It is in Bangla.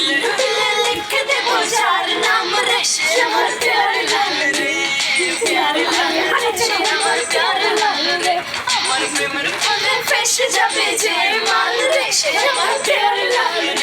लिख दे जार नाम रे আমার প্যার লাল রে প্যার লাল রে আমার প্যার লাল রে আমার প্রেমের ফাঁদে ফেসে যাবে যে মাল রে আমার প্যার লাল